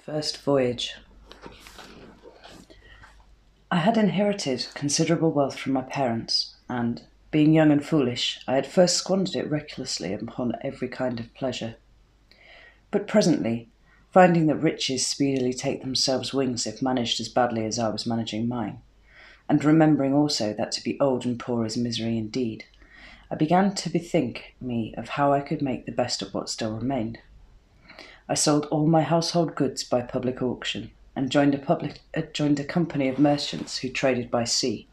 First voyage. I had inherited considerable wealth from my parents, and, being young and foolish, I had first squandered it recklessly upon every kind of pleasure. But presently, finding that riches speedily take themselves wings if managed as badly as I was managing mine, and remembering also that to be old and poor is misery indeed, I began to bethink me of how I could make the best of what still remained. I sold all my household goods by public auction, and joined a company of merchants who traded by sea,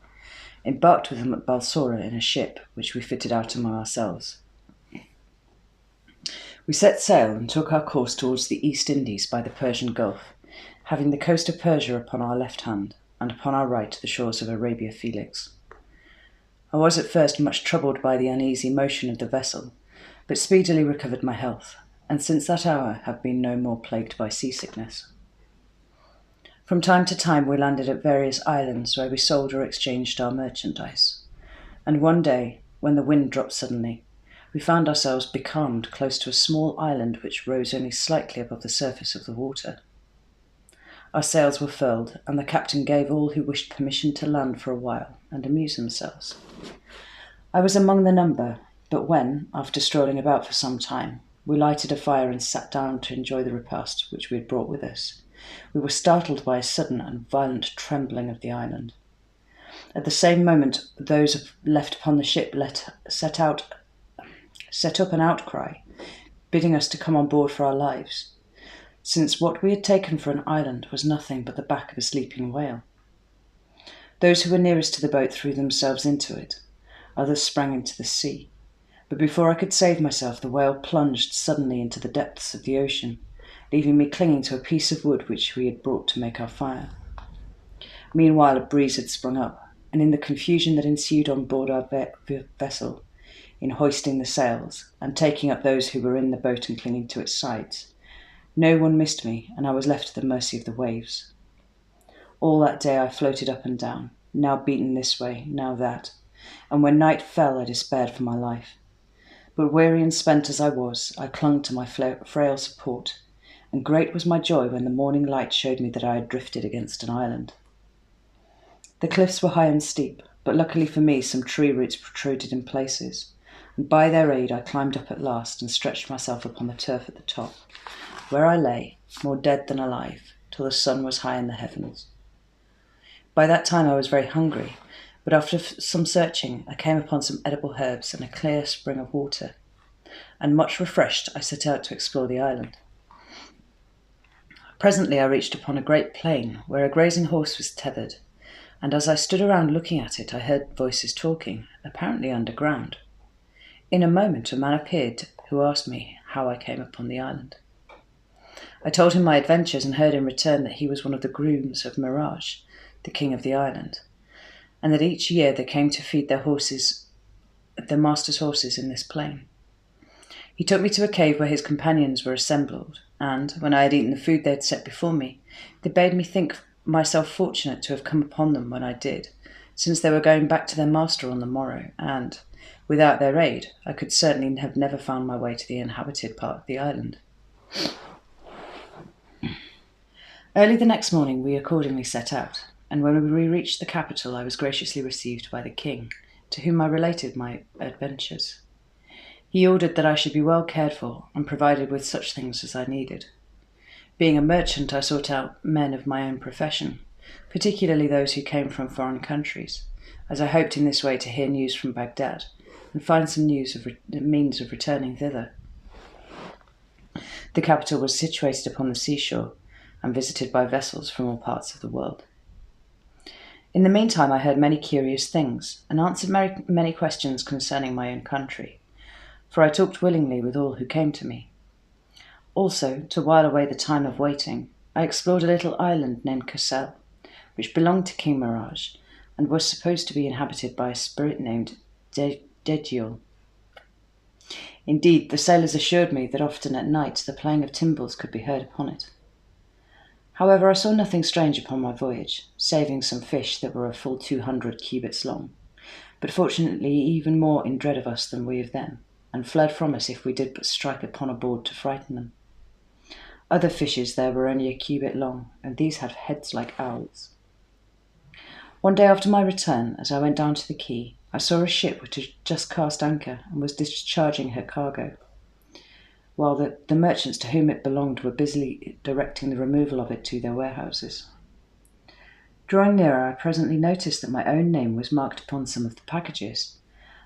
embarked with them at Balsora in a ship which we fitted out among ourselves. We set sail and took our course towards the East Indies by the Persian Gulf, having the coast of Persia upon our left hand, and upon our right the shores of Arabia Felix. I was at first much troubled by the uneasy motion of the vessel, but speedily recovered my health, and since that hour have been no more plagued by seasickness. From time to time we landed at various islands where we sold or exchanged our merchandise, and one day, when the wind dropped suddenly, we found ourselves becalmed close to a small island which rose only slightly above the surface of the water. Our sails were furled, and the captain gave all who wished permission to land for a while and amuse themselves. I was among the number, but when, after strolling about for some time, we lighted a fire and sat down to enjoy the repast which we had brought with us, we were startled by a sudden and violent trembling of the island. At the same moment, those left upon the ship set up an outcry, bidding us to come on board for our lives, since what we had taken for an island was nothing but the back of a sleeping whale. Those who were nearest to the boat threw themselves into it, others sprang into the sea, but before I could save myself, the whale plunged suddenly into the depths of the ocean, leaving me clinging to a piece of wood which we had brought to make our fire. Meanwhile a breeze had sprung up, and in the confusion that ensued on board our vessel, in hoisting the sails, and taking up those who were in the boat and clinging to its sides, no one missed me, and I was left to the mercy of the waves. All that day I floated up and down, now beaten this way, now that, and when night fell I despaired for my life. But weary and spent as I was, I clung to my frail support, and great was my joy when the morning light showed me that I had drifted against an island. The cliffs were high and steep, but luckily for me some tree roots protruded in places, and by their aid I climbed up at last and stretched myself upon the turf at the top, where I lay, more dead than alive, till the sun was high in the heavens. By that time I was very hungry, but after some searching I came upon some edible herbs and a clear spring of water, and much refreshed I set out to explore the island. Presently I reached upon a great plain where a grazing horse was tethered, and as I stood around looking at it I heard voices talking, apparently underground. In a moment a man appeared who asked me how I came upon the island. I told him my adventures and heard in return that he was one of the grooms of Mirage, the king of the island, and that each year they came to feed their master's horses in this plain. He took me to a cave where his companions were assembled, and, when I had eaten the food they had set before me, they bade me think myself fortunate to have come upon them when I did, since they were going back to their master on the morrow, and, without their aid, I could certainly have never found my way to the inhabited part of the island. Early the next morning we accordingly set out, and when we reached the capital I was graciously received by the king, to whom I related my adventures. He ordered that I should be well cared for and provided with such things as I needed. Being a merchant, I sought out men of my own profession, particularly those who came from foreign countries, as I hoped in this way to hear news from Baghdad and find some means of returning thither. The capital was situated upon the seashore and visited by vessels from all parts of the world. In the meantime I heard many curious things and answered many questions concerning my own country, for I talked willingly with all who came to me. Also, to while away the time of waiting, I explored a little island named Cassel, which belonged to King Mirage, and was supposed to be inhabited by a spirit named Degiol. Indeed, the sailors assured me that often at night the playing of timbrels could be heard upon it. However, I saw nothing strange upon my voyage, saving some fish that were a full 200 cubits long, but fortunately even more in dread of us than we of them, and fled from us if we did but strike upon a board to frighten them. Other fishes there were only a cubit long, and these had heads like owls. One day after my return, as I went down to the quay, I saw a ship which had just cast anchor and was discharging her cargo, while the merchants to whom it belonged were busily directing the removal of it to their warehouses. Drawing nearer, I presently noticed that my own name was marked upon some of the packages,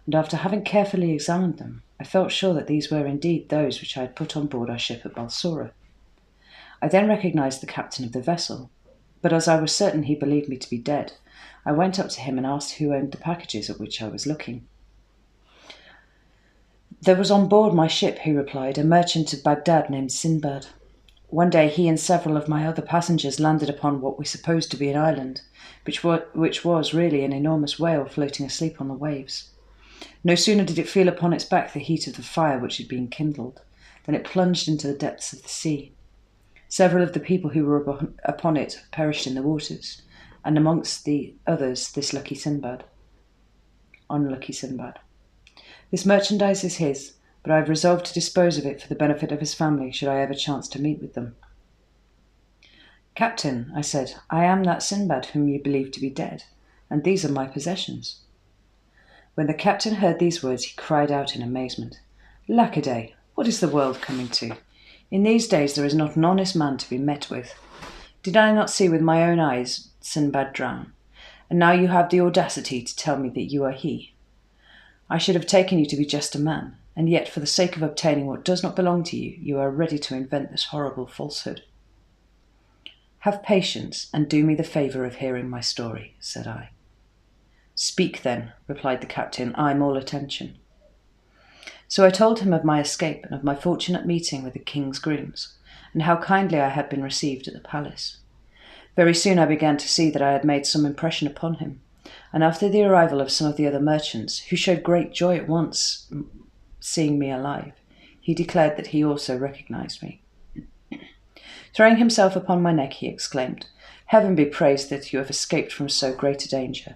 and after having carefully examined them, I felt sure that these were indeed those which I had put on board our ship at Balsora. I then recognized the captain of the vessel, but as I was certain he believed me to be dead, I went up to him and asked who owned the packages at which I was looking. There was on board my ship, he replied, a merchant of Baghdad named Sinbad. One day he and several of my other passengers landed upon what we supposed to be an island, which was really an enormous whale floating asleep on the waves. No sooner did it feel upon its back the heat of the fire which had been kindled, than it plunged into the depths of the sea. Several of the people who were upon it perished in the waters, and amongst the others this unlucky Sinbad. This merchandise is his, but I have resolved to dispose of it for the benefit of his family should I ever chance to meet with them. Captain, I said, I am that Sinbad whom you believe to be dead, and these are my possessions. When the captain heard these words, he cried out in amazement, Lackaday, what is the world coming to? In these days there is not an honest man to be met with. Did I not see with my own eyes Sinbad drown? And now you have the audacity to tell me that you are he. I should have taken you to be just a man, and yet for the sake of obtaining what does not belong to you, you are ready to invent this horrible falsehood. Have patience, and do me the favour of hearing my story, said I. Speak then, replied the captain, I'm all attention. So I told him of my escape and of my fortunate meeting with the king's grooms, and how kindly I had been received at the palace. Very soon I began to see that I had made some impression upon him, and after the arrival of some of the other merchants, who showed great joy at once seeing me alive, he declared that he also recognized me. Throwing himself upon my neck, he exclaimed, Heaven be praised that you have escaped from so great a danger.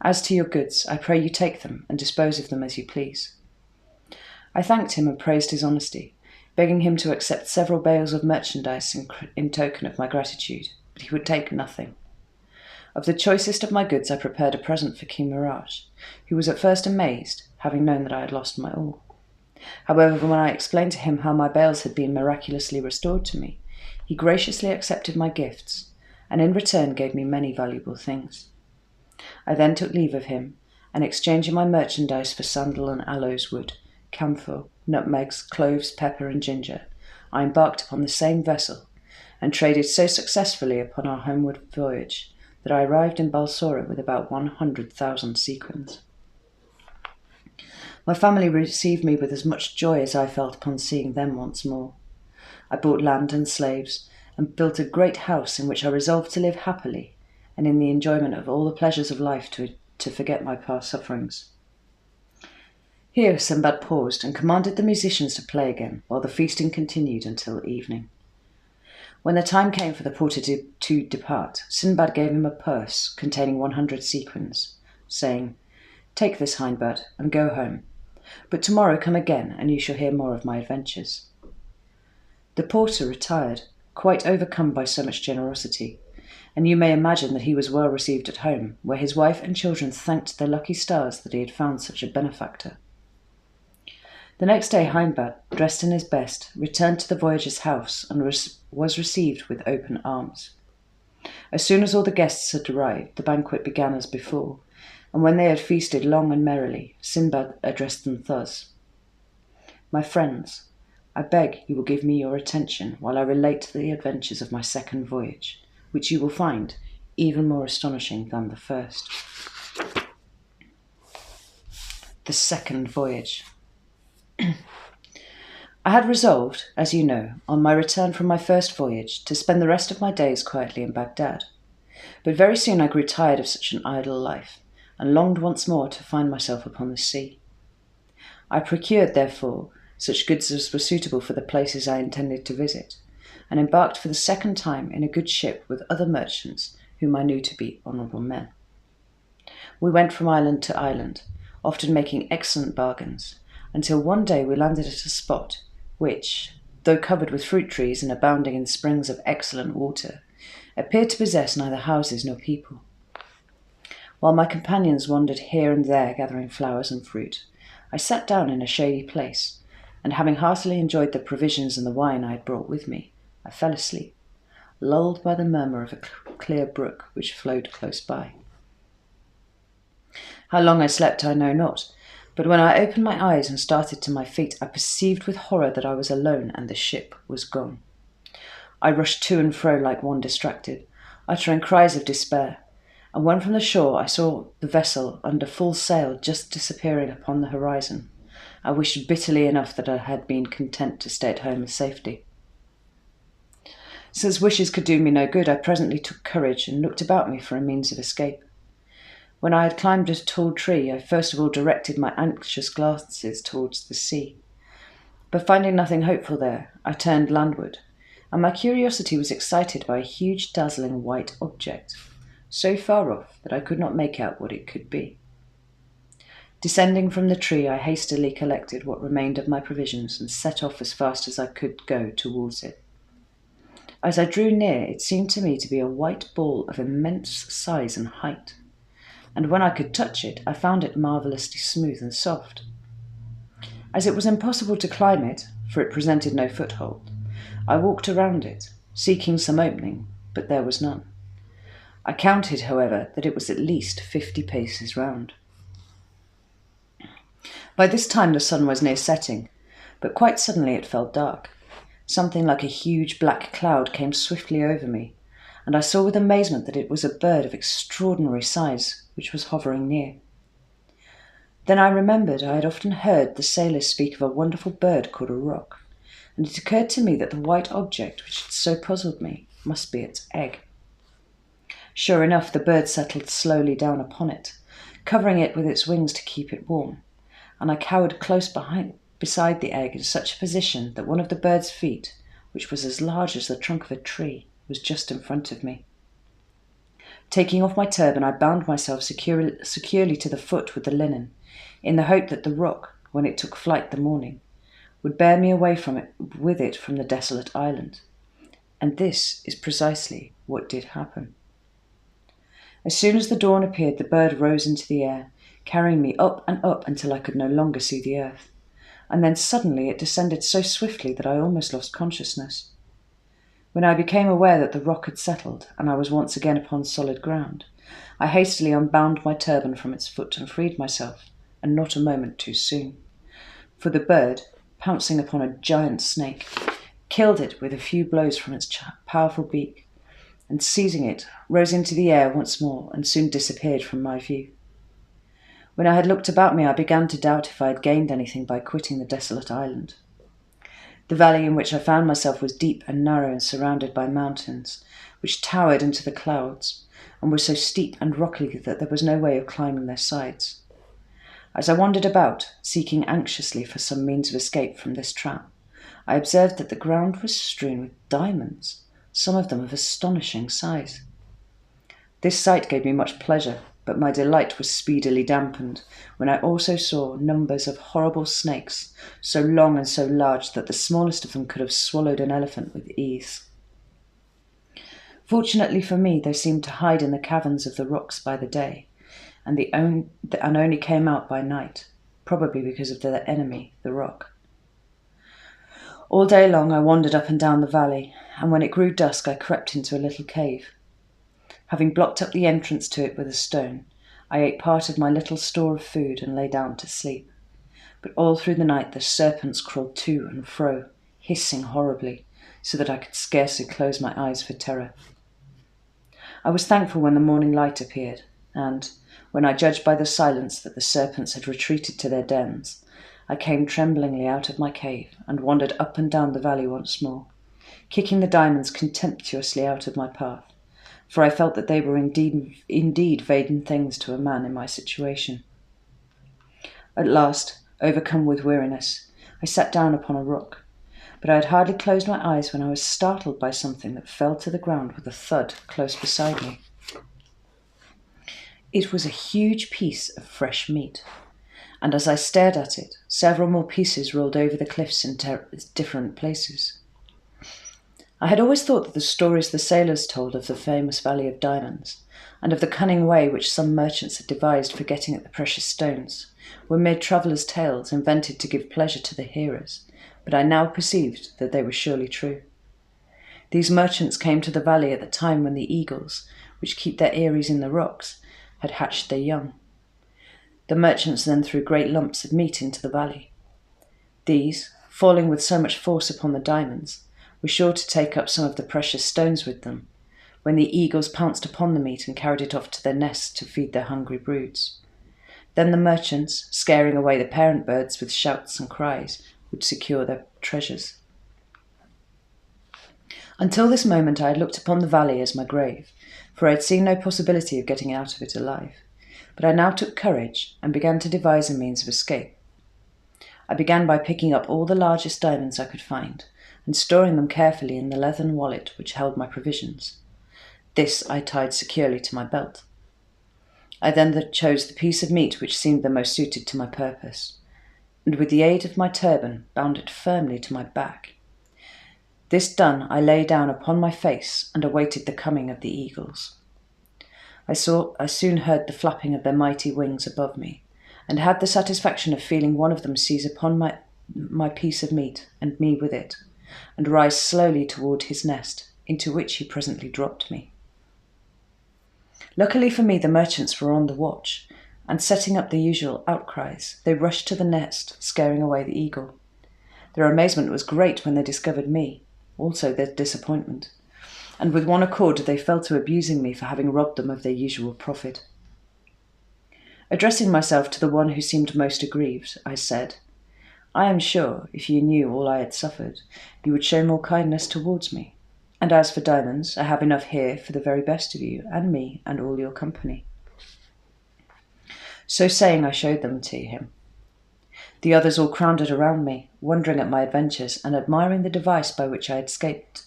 As to your goods, I pray you take them and dispose of them as you please. I thanked him and praised his honesty, begging him to accept several bales of merchandise in token of my gratitude, but he would take nothing. Of the choicest of my goods I prepared a present for King Mirage, who was at first amazed, having known that I had lost my all. However, when I explained to him how my bales had been miraculously restored to me, he graciously accepted my gifts, and in return gave me many valuable things. I then took leave of him, and exchanging my merchandise for sandal and aloes wood, camphor, nutmegs, cloves, pepper, and ginger, I embarked upon the same vessel, and traded so successfully upon our homeward voyage that I arrived in Balsora with about 100,000 sequins. My family received me with as much joy as I felt upon seeing them once more. I bought land and slaves, and built a great house in which I resolved to live happily, and in the enjoyment of all the pleasures of life to forget my past sufferings. Here Sinbad paused and commanded the musicians to play again, while the feasting continued until evening. When the time came for the porter to depart, Sinbad gave him a purse containing 100 sequins, saying, Take this, Hindbad, and go home. But tomorrow come again, and you shall hear more of my adventures. The porter retired, quite overcome by so much generosity, and you may imagine that he was well received at home, where his wife and children thanked their lucky stars that he had found such a benefactor. The next day Hindbad, dressed in his best, returned to the voyager's house and was received with open arms. As soon as all the guests had arrived, the banquet began as before, and when they had feasted long and merrily, Sinbad addressed them thus, My friends, I beg you will give me your attention while I relate the adventures of my second voyage, which you will find even more astonishing than the first. The second voyage. I had resolved, as you know, on my return from my first voyage, to spend the rest of my days quietly in Baghdad. But very soon I grew tired of such an idle life, and longed once more to find myself upon the sea. I procured, therefore, such goods as were suitable for the places I intended to visit, and embarked for the second time in a good ship with other merchants whom I knew to be honourable men. We went from island to island, often making excellent bargains, until one day we landed at a spot which, though covered with fruit trees and abounding in springs of excellent water, appeared to possess neither houses nor people. While my companions wandered here and there gathering flowers and fruit, I sat down in a shady place, and having heartily enjoyed the provisions and the wine I had brought with me, I fell asleep, lulled by the murmur of a clear brook which flowed close by. How long I slept I know not, but when I opened my eyes and started to my feet, I perceived with horror that I was alone and the ship was gone. I rushed to and fro like one distracted, uttering cries of despair, and when from the shore I saw the vessel under full sail just disappearing upon the horizon, I wished bitterly enough that I had been content to stay at home in safety. Since wishes could do me no good, I presently took courage and looked about me for a means of escape. When I had climbed a tall tree, I first of all directed my anxious glances towards the sea. But finding nothing hopeful there, I turned landward, and my curiosity was excited by a huge dazzling white object, so far off that I could not make out what it could be. Descending from the tree, I hastily collected what remained of my provisions and set off as fast as I could go towards it. As I drew near, it seemed to me to be a white ball of immense size and height, and when I could touch it, I found it marvellously smooth and soft. As it was impossible to climb it, for it presented no foothold, I walked around it, seeking some opening, but there was none. I counted, however, that it was at least 50 paces round. By this time the sun was near setting, but quite suddenly it fell dark. Something like a huge black cloud came swiftly over me, and I saw with amazement that it was a bird of extraordinary size which was hovering near. Then I remembered I had often heard the sailors speak of a wonderful bird called a roc, and it occurred to me that the white object which had so puzzled me must be its egg. Sure enough, the bird settled slowly down upon it, covering it with its wings to keep it warm, and I cowered close beside the egg in such a position that one of the bird's feet, which was as large as the trunk of a tree, was just in front of me. Taking off my turban, I bound myself securely to the foot with the linen, in the hope that the roc, when it took flight the morning, would bear me away with it from the desolate island. And this is precisely what did happen. As soon as the dawn appeared, the bird rose into the air, carrying me up and up until I could no longer see the earth, and then suddenly it descended so swiftly that I almost lost consciousness. When I became aware that the roc had settled, and I was once again upon solid ground, I hastily unbound my turban from its foot and freed myself, and not a moment too soon. For the bird, pouncing upon a giant snake, killed it with a few blows from its powerful beak, and seizing it, rose into the air once more and soon disappeared from my view. When I had looked about me, I began to doubt if I had gained anything by quitting the desolate island. The valley in which I found myself was deep and narrow and surrounded by mountains, which towered into the clouds, and were so steep and rocky that there was no way of climbing their sides. As I wandered about, seeking anxiously for some means of escape from this trap, I observed that the ground was strewn with diamonds, some of them of astonishing size. This sight gave me much pleasure, but my delight was speedily dampened when I also saw numbers of horrible snakes, so long and so large that the smallest of them could have swallowed an elephant with ease. Fortunately for me, they seemed to hide in the caverns of the rocks by the day, and only came out by night, probably because of their enemy, the roc. All day long I wandered up and down the valley, and when it grew dusk I crept into a little cave. Having blocked up the entrance to it with a stone, I ate part of my little store of food and lay down to sleep. But all through the night the serpents crawled to and fro, hissing horribly, so that I could scarcely close my eyes for terror. I was thankful when the morning light appeared, and, when I judged by the silence that the serpents had retreated to their dens, I came tremblingly out of my cave and wandered up and down the valley once more, kicking the diamonds contemptuously out of my path, for I felt that they were indeed vain things to a man in my situation. At last, overcome with weariness, I sat down upon a rock, but I had hardly closed my eyes when I was startled by something that fell to the ground with a thud close beside me. It was a huge piece of fresh meat, and as I stared at it, several more pieces rolled over the cliffs in different places. I had always thought that the stories the sailors told of the famous Valley of Diamonds, and of the cunning way which some merchants had devised for getting at the precious stones, were mere travellers' tales invented to give pleasure to the hearers, but I now perceived that they were surely true. These merchants came to the valley at the time when the eagles, which keep their eyries in the rocks, had hatched their young. The merchants then threw great lumps of meat into the valley. These, falling with so much force upon the diamonds, were sure to take up some of the precious stones with them, when the eagles pounced upon the meat and carried it off to their nests to feed their hungry broods. Then the merchants, scaring away the parent birds with shouts and cries, would secure their treasures. Until this moment I had looked upon the valley as my grave, for I had seen no possibility of getting out of it alive. But I now took courage and began to devise a means of escape. I began by picking up all the largest diamonds I could find, and storing them carefully in the leathern wallet which held my provisions. This I tied securely to my belt. I then chose the piece of meat which seemed the most suited to my purpose, and with the aid of my turban bound it firmly to my back. This done, I lay down upon my face and awaited the coming of the eagles. I soon heard the flapping of their mighty wings above me, and had the satisfaction of feeling one of them seize upon my piece of meat, and me with it, and rise slowly toward his nest, into which he presently dropped me. Luckily for me, the merchants were on the watch, and setting up the usual outcries, they rushed to the nest, scaring away the eagle. Their amazement was great when they discovered me, also their disappointment, and with one accord they fell to abusing me for having robbed them of their usual profit. Addressing myself to the one who seemed most aggrieved, I said, "I am sure, if you knew all I had suffered, you would show more kindness towards me. And as for diamonds, I have enough here for the very best of you, and me, and all your company." So saying, I showed them to him. The others all crowded around me, wondering at my adventures and admiring the device by which I had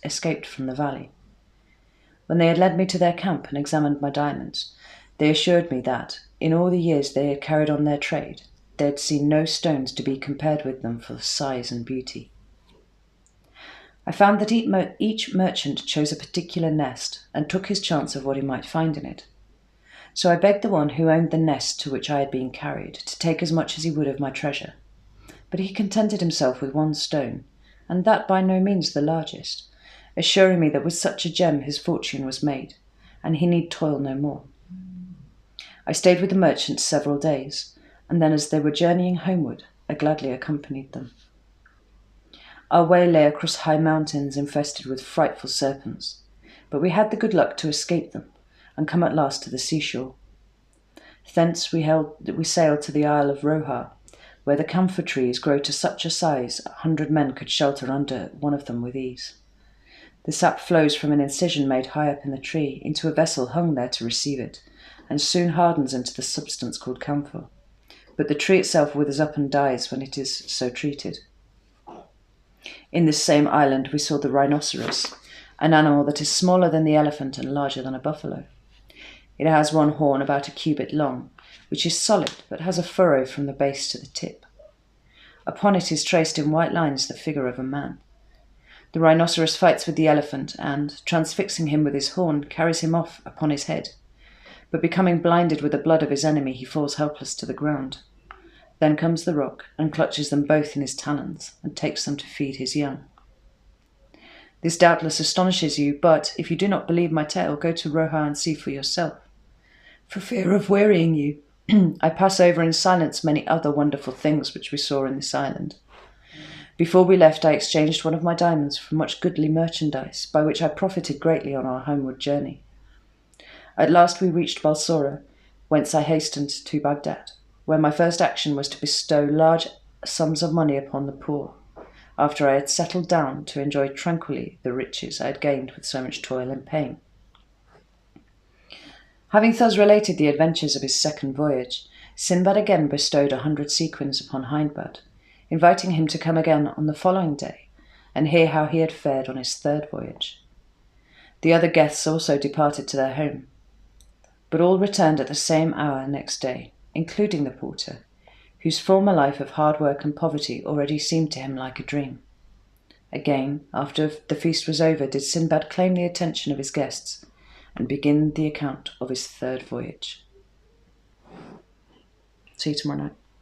escaped from the valley. When they had led me to their camp and examined my diamonds, they assured me that, in all the years they had carried on their trade, they had seen no stones to be compared with them for size and beauty. I found that each merchant chose a particular nest and took his chance of what he might find in it. So I begged the one who owned the nest to which I had been carried to take as much as he would of my treasure, but he contented himself with one stone, and that by no means the largest, assuring me that with such a gem his fortune was made, and he need toil no more. I stayed with the merchants several days, and then as they were journeying homeward, I gladly accompanied them. Our way lay across high mountains infested with frightful serpents, but we had the good luck to escape them, and come at last to the seashore. Thence we sailed to the Isle of Roha, where the camphor trees grow to such a size 100 men could shelter under one of them with ease. The sap flows from an incision made high up in the tree into a vessel hung there to receive it, and soon hardens into the substance called camphor, but the tree itself withers up and dies when it is so treated. In this same island we saw the rhinoceros, an animal that is smaller than the elephant and larger than a buffalo. It has one horn about a cubit long, which is solid but has a furrow from the base to the tip. Upon it is traced in white lines the figure of a man. The rhinoceros fights with the elephant and, transfixing him with his horn, carries him off upon his head. But becoming blinded with the blood of his enemy, he falls helpless to the ground. Then comes the roc and clutches them both in his talons and takes them to feed his young. This doubtless astonishes you, but if you do not believe my tale, go to Roha and see for yourself. For fear of wearying you, I pass over in silence many other wonderful things which we saw in this island. Before we left, I exchanged one of my diamonds for much goodly merchandise, by which I profited greatly on our homeward journey. At last we reached Balsora, whence I hastened to Baghdad, where my first action was to bestow large sums of money upon the poor, after I had settled down to enjoy tranquilly the riches I had gained with so much toil and pain. Having thus related the adventures of his second voyage, Sinbad again bestowed 100 sequins upon Hindbad, inviting him to come again on the following day and hear how he had fared on his third voyage. The other guests also departed to their home, but all returned at the same hour next day, including the porter, whose former life of hard work and poverty already seemed to him like a dream. Again, after the feast was over, did Sinbad claim the attention of his guests and begin the account of his third voyage. See you tomorrow night.